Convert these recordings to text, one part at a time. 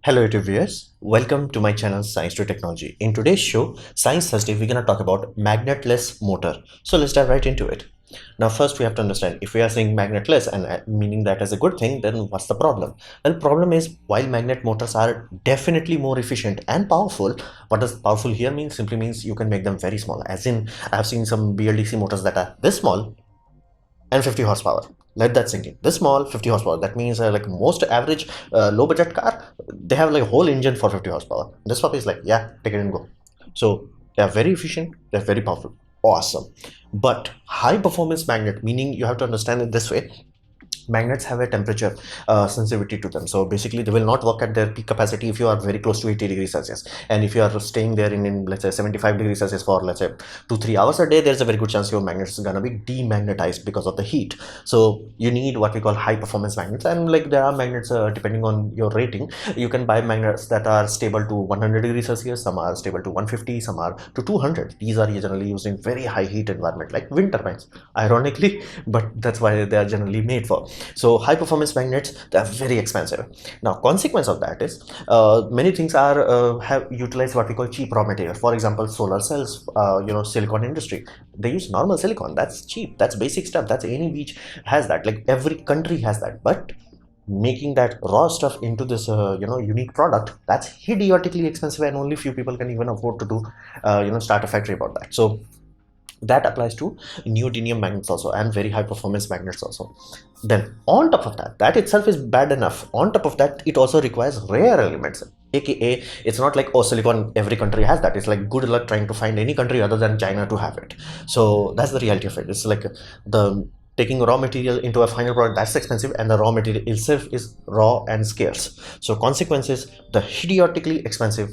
Hello YouTube viewers, welcome to my channel Science to Technology. In today's show, Science Thursday, we're going to talk about magnetless motor. So let's dive right into it. Now first we have to understand, if we are saying magnetless and meaning that as a good thing, then what's the problem? Well, problem is, while magnet motors are definitely more efficient and powerful, what does powerful here mean? Simply means you can make them very small. As in, I've seen some BLDC motors that are this small and 50 horsepower. Let that sink in. This small, 50 horsepower. That means like most average low budget car, they have like a whole engine for 50 horsepower. This puppy is like, yeah, take it and go. So they are very efficient, they're very powerful. Awesome. But high performance magnet, meaning you have to understand it this way. Magnets have a temperature sensitivity to them, so basically they will not work at their peak capacity if you are very close to 80 degrees Celsius, and if you are staying there in let's say 75 degrees Celsius for let's say 2-3 hours a day, there's a very good chance your magnet is gonna be demagnetized because of the heat. So you need what we call high performance magnets, and like there are magnets depending on your rating. You can buy magnets that are stable to 100 degrees Celsius, some are stable to 150, some are to 200. These are generally used in very high heat environment like wind turbines, ironically, but that's why they are generally made for. So high performance magnets, they are very expensive. Now consequence of that is many things are have utilized what we call cheap raw material. For example, solar cells, silicon industry, they use normal silicon. That's cheap, that's basic stuff, that's any beach has that, like every country has that. But making that raw stuff into this unique product, that's idiotically expensive, and only few people can even afford to do start a factory about that. So that applies to neodymium magnets also, and very high performance magnets also. Then on top of that, that itself is bad enough. On top of that, it also requires rare elements, aka it's not like, oh, silicon every country has that. It's like good luck trying to find any country other than China to have it. So that's the reality of it. It's like the taking raw material into a final product, that's expensive, and the raw material itself is raw and scarce. So consequences, the idiotically expensive,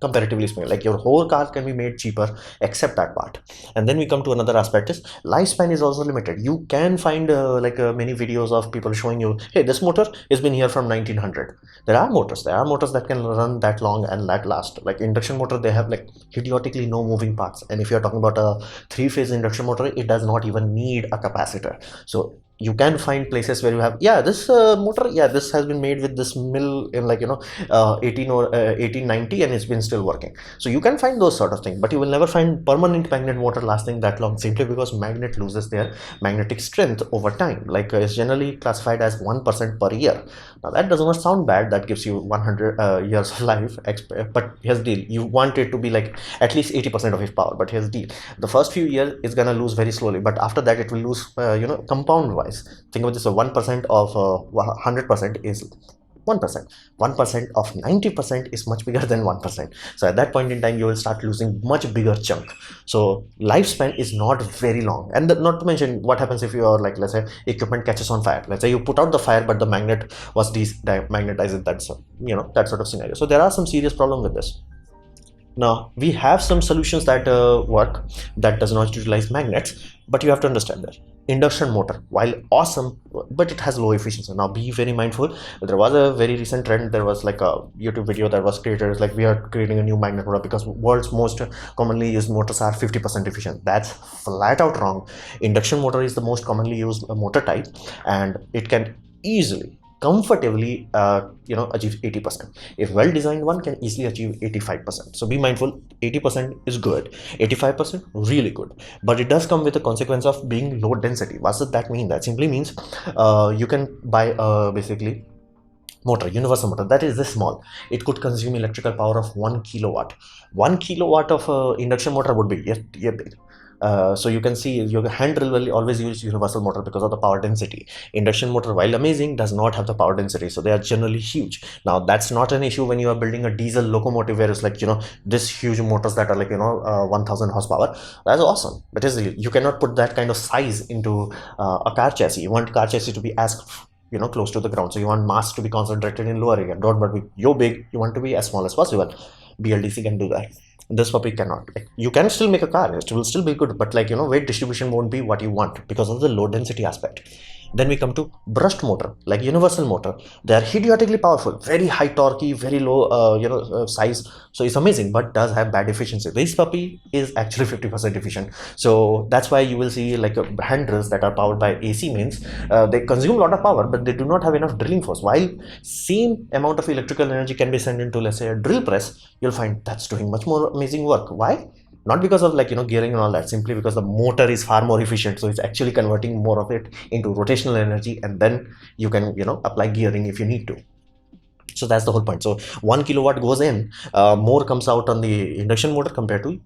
comparatively speaking, like your whole car can be made cheaper except that part. And then we come to another aspect, is lifespan is also limited. You can find many videos of people showing you, hey, this motor has been here from 1900. There are motors that can run that long and that last. Like induction motor, they have like idiotically no moving parts, and if you're talking about a 3-phase induction motor, it does not even need a capacitor. So you can find places where you have, yeah, this motor, yeah, this has been made with this mill in 1890, and it's been still working. So you can find those sort of things, but you will never find permanent magnet motor lasting that long, simply because magnet loses their magnetic strength over time. Like it's generally classified as 1% per year. Now that does not sound bad, that gives you 100 years of life, but here's the deal, you want it to be like at least 80% of its power. But here's the deal, the first few years it's gonna lose very slowly, but after that it will lose compound wise. Think about this, so 1% of 100% is 1%. 1% of 90% is much bigger than 1%. So at that point in time, you will start losing much bigger chunk. So lifespan is not very long. And not to mention what happens if your, like, let's say equipment catches on fire. Let's say you put out the fire, but the magnet was demagnetized. That's that sort of scenario. So there are some serious problems with this. Now we have some solutions that work, that does not utilize magnets, but you have to understand that induction motor, while awesome, but it has low efficiency. Now be very mindful. There was a very recent trend, there was like a YouTube video that was created, it's like we are creating a new magnet motor because world's most commonly used motors are 50% efficient. That's flat out wrong. Induction motor is the most commonly used motor type, and it can easily, comfortably achieve 80%. If well designed one can easily achieve 85%. So be mindful, 80% is good, 85% really good, but it does come with a consequence of being low density. What does that mean? That simply means you can buy basically motor, universal motor, that is this small. It could consume electrical power of 1 kilowatt. 1 kilowatt of induction motor would be big. So you can see your hand drill will always use universal motor because of the power density. Induction motor, while amazing, does not have the power density, so they are generally huge. Now that's not an issue when you are building a diesel locomotive, where it's like this huge motors that are like 1000 horsepower. That's awesome, but you cannot put that kind of size into a car chassis. You want car chassis to be as close to the ground, so you want mass to be concentrated in lower area. Don't be yo big, you want to be as small as possible. BLDC can do that. This puppy cannot. Like, you can still make a car, it will still be good, but weight distribution won't be what you want because of the low density aspect. Then we come to brushed motor, like universal motor. They are idiotically powerful, very high torque, very low size, so it's amazing, but does have bad efficiency. This puppy is actually 50% efficient. So that's why you will see like hand drills that are powered by AC means they consume a lot of power, but they do not have enough drilling force. While same amount of electrical energy can be sent into, let's say, a drill press, you'll find that's doing much more amazing work. Why? Not because of like gearing and all that, simply because the motor is far more efficient, so it's actually converting more of it into rotational energy, and then you can apply gearing if you need to. So that's the whole point. So 1 kilowatt goes in, more comes out on the induction motor compared to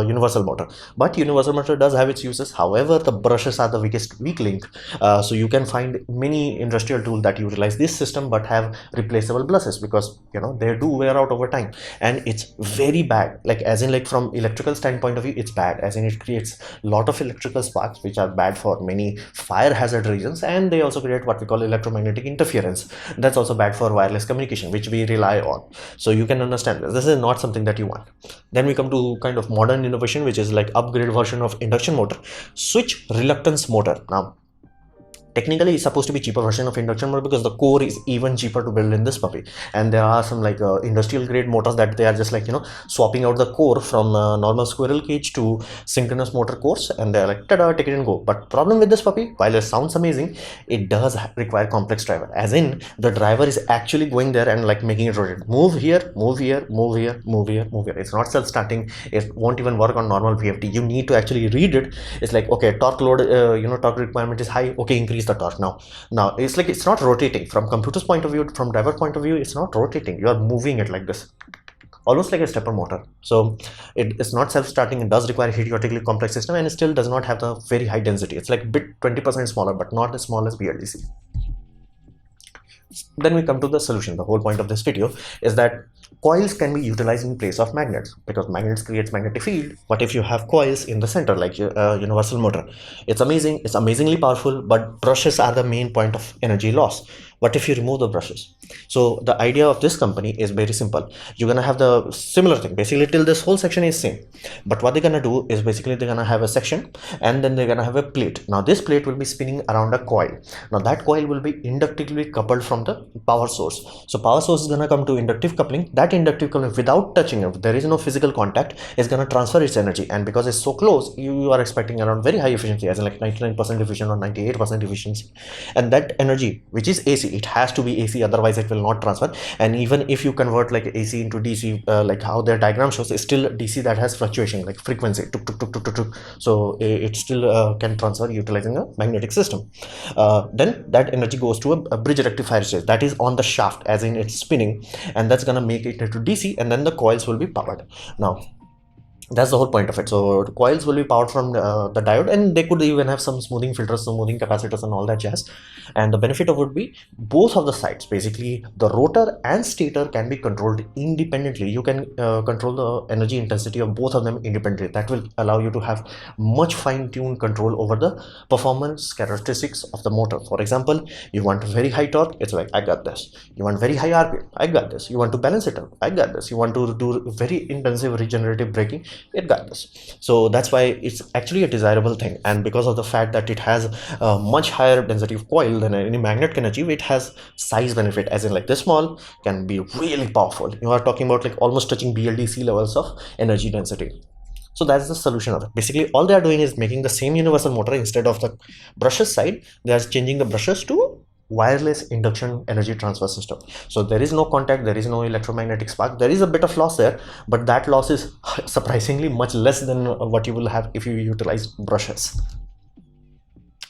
universal motor. But universal motor does have its uses. However, the brushes are the weak link. So you can find many industrial tools that utilize this system but have replaceable brushes, because they do wear out over time, and it's very bad. Like as in, like from electrical standpoint of view, it's bad, as in it creates a lot of electrical sparks which are bad for many fire hazard reasons, and they also create what we call electromagnetic interference. That's also bad for wireless communication, which we rely on. So you can understand this is not something that you want. Then we come to kind of modern innovation, which is like upgrade version of induction motor, switch reluctance motor. Now technically it's supposed to be cheaper version of induction motor, because the core is even cheaper to build in this puppy, and there are some like industrial grade motors that they are just like swapping out the core from normal squirrel cage to synchronous motor cores, and they're like, tada, take it and go. But problem with this puppy, while it sounds amazing, it does require complex driver, as in the driver is actually going there and like making it rotate, move here, move here, move here, move here, move here. It's not self-starting. It won't even work on normal VFD. You need to actually read it. It's like, okay, torque load, torque requirement is high, okay, increase the torque. Now it's like, it's not rotating from computer's point of view, from driver point of view, it's not rotating. You are moving it like this, almost like a stepper motor. So it is not self-starting. It does require idiotically complex system, and it still does not have the very high density. It's like bit 20% smaller, but not as small as BLDC. Then we come to the solution. The whole point of this video is that coils can be utilized in place of magnets, because magnets creates magnetic field. What if you have coils in the center, like universal motor? It's amazing, it's amazingly powerful, but brushes are the main point of energy loss. What if you remove the brushes? So the idea of this company is very simple. You're gonna have the similar thing basically till this whole section is same, but what they're gonna do is basically they're gonna have a section, and then they're gonna have a plate. Now this plate will be spinning around a coil. Now that coil will be inductively coupled from the power source. So power source is gonna come to inductive coupling. That inductive coupling, without touching it, there is no physical contact, is gonna transfer its energy, and because it's so close, you are expecting around very high efficiency, as in like 99% efficient or 98% efficiency. And that energy, which is AC, it has to be AC, otherwise it will not transfer. And even if you convert like AC into DC, like how their diagram shows, it's still DC that has fluctuation, like frequency, tuk, tuk, tuk, tuk, tuk, tuk. So it still can transfer utilizing a magnetic system. Then that energy goes to a bridge rectifier stage that is on the shaft, as in it's spinning, and that's gonna make it into DC, and then the coils will be powered. Now that's the whole point of it. So coils will be powered from the diode, and they could even have some smoothing filters, smoothing capacitors and all that jazz. And the benefit of it would be both of the sides, basically the rotor and stator, can be controlled independently. You can control the energy intensity of both of them independently. That will allow you to have much fine-tuned control over the performance characteristics of the motor. For example, you want very high torque, it's like, I got this. You want very high RPM, I got this. You want to balance it up, I got this. You want to do very intensive regenerative braking, it got this. So that's why it's actually a desirable thing. And because of the fact that it has a much higher density of coil than any magnet can achieve, it has size benefit, as in like this small can be really powerful. You are talking about like almost touching BLDC levels of energy density. So that's the solution of it. Basically all they are doing is making the same universal motor. Instead of the brushes side, they are changing the brushes to wireless induction energy transfer system. So there is no contact, there is no electromagnetic spark. There is a bit of loss there, but that loss is surprisingly much less than what you will have if you utilize brushes.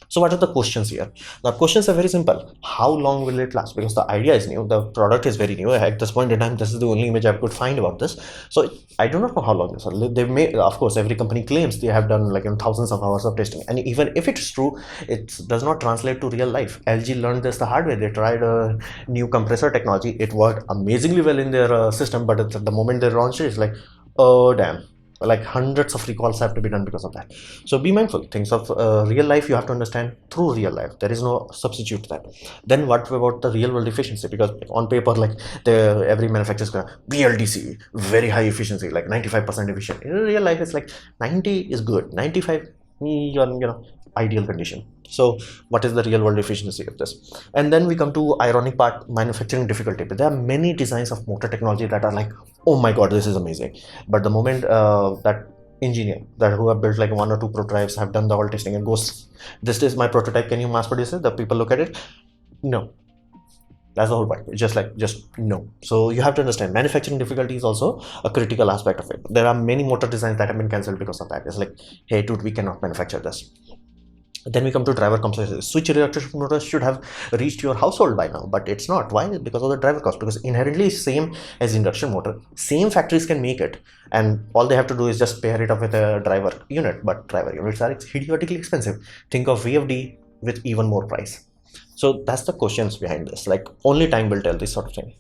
So what are the questions here? The questions are very simple. How long will it last? Because the idea is new, the product is very new. At this point in time, this is the only image I could find about this. So I do not know how long this will. They may, of course, every company claims they have done like thousands of hours of testing. And even if it's true, it does not translate to real life. LG learned this the hard way. They tried a new compressor technology. It worked amazingly well in their system, but at the moment they launched it, it's like, oh damn. Like hundreds of recalls have to be done because of that. So be mindful. Things of real life you have to understand through real life. There is no substitute to that. Then what about the real world efficiency? Because on paper, like every manufacturer is gonna BLDC, very high efficiency, like 95% efficient. In real life, it's like 90 is good, 95 you're ideal condition. So what is the real world efficiency of this? And then we come to ironic part, manufacturing difficulty. But there are many designs of motor technology that are like, oh my god, this is amazing, but the moment that engineer that who have built like 1 or 2 prototypes, have done the whole testing and goes, this is my prototype, can you mass produce it? The people look at it, no. That's the whole point. Just no. So you have to understand manufacturing difficulty is also a critical aspect of it. There are many motor designs that have been cancelled because of that. It's like, hey dude, we cannot manufacture this. Then we come to driver complexity. Switch electric motors should have reached your household by now, but it's not. Why? Because of the driver cost. Because inherently same as induction motor, same factories can make it, and all they have to do is just pair it up with a driver unit. But driver units are idiotically expensive. Think of VFD with even more price. So that's the questions behind this. Like, only time will tell this sort of thing.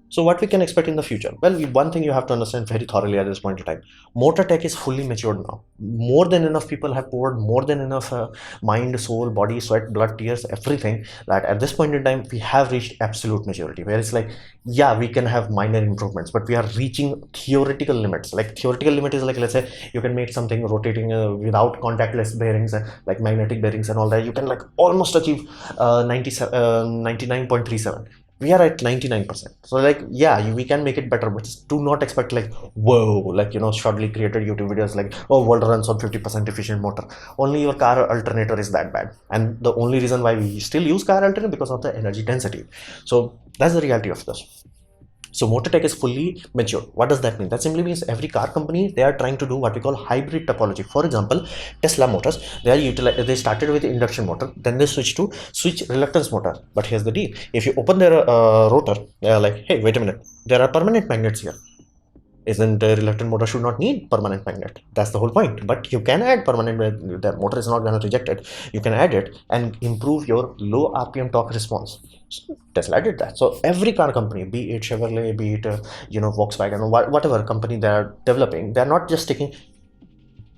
So what we can expect in the future? Well, one thing you have to understand very thoroughly at this point in time, motor tech is fully matured now. More than enough people have poured more than enough mind, soul, body, sweat, blood, tears, everything, that at this point in time we have reached absolute maturity, where it's like, yeah, we can have minor improvements, but we are reaching theoretical limits. Like, theoretical limit is like, let's say you can make something rotating without contactless bearings, like magnetic bearings and all that. You can like almost achieve 99.37. We are at 99%. So like, yeah, we can make it better, but do not expect like, whoa, like, you know, shortly created YouTube videos like, oh, world runs on 50% efficient motor. Only your car alternator is that bad, and the only reason why we still use car alternator because of the energy density. So that's the reality of this. So motor tech is fully mature. What does that mean? That simply means every car company, they are trying to do what we call hybrid topology. For example, Tesla Motors, they started with induction motor, then they switch reluctance motor. But here's the deal: if you open their rotor, they are like, hey, wait a minute, there are permanent magnets here. Isn't a reluctant motor should not need permanent magnet? That's the whole point. But you can add permanent magnet. The motor is not going to reject it. You can add it and improve your low RPM torque response. So Tesla did that. So every car company, be it Chevrolet, be it Volkswagen, or whatever company they are developing, they are not just taking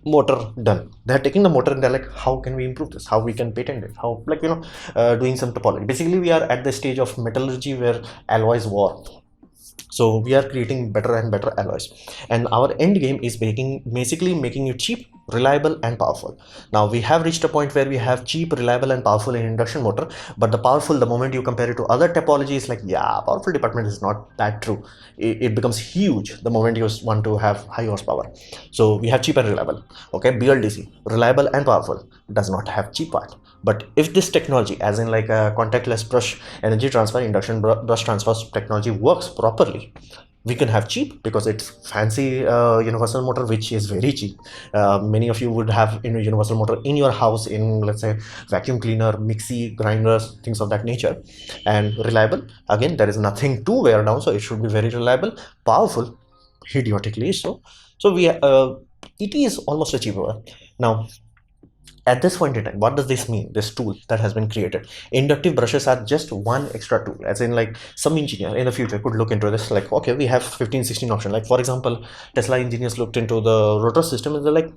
motor done. They are taking the motor and they're like, how can we improve this? How we can patent it? How, like, doing some topology. Basically, we are at the stage of metallurgy where alloys war. So we are creating better and better alloys, and our end game is basically making it cheap, reliable, and powerful. Now we have reached a point where we have cheap, reliable, and powerful in induction motor, but the powerful, the moment you compare it to other topologies, like, yeah, powerful department is not that true. It becomes huge the moment you want to have high horsepower. So we have cheap and reliable. Okay, BLDC, reliable and powerful, does not have cheap part. But if this technology, as in like a contactless brush energy transfer, induction brush transfer technology works properly, we can have cheap, because it's fancy universal motor, which is very cheap. Many of you would have universal motor in your house, in, let's say, vacuum cleaner, mixie, grinders, things of that nature. And reliable, again, there is nothing to wear down, so it should be very reliable. Powerful, idiotically so. So it is almost achievable. Now at this point in time, what does this mean? This tool that has been created, inductive brushes are just one extra tool. As in, like, some engineer in the future could look into this, like, okay, we have 15-16 option. Like, for example, Tesla engineers looked into the rotor system and they're like,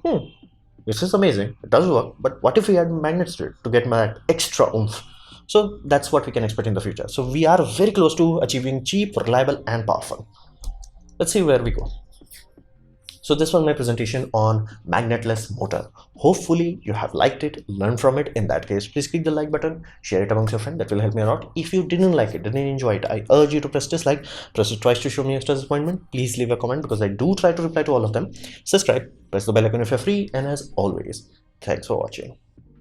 this is amazing, it does work, but what if we add magnets to it to get that extra oomph? So that's what we can expect in the future. So we are very close to achieving cheap, reliable, and powerful. Let's see where we go. So this was my presentation on magnetless motor. Hopefully you have liked it, learned from it. In that case, please click the like button, share it amongst your friends. That will help me a lot. If you didn't like it, didn't enjoy it, I urge you to press dislike. Press it twice to show me extra disappointment. Please leave a comment, because I do try to reply to all of them. Subscribe, press the bell icon if you're free, and as always, thanks for watching.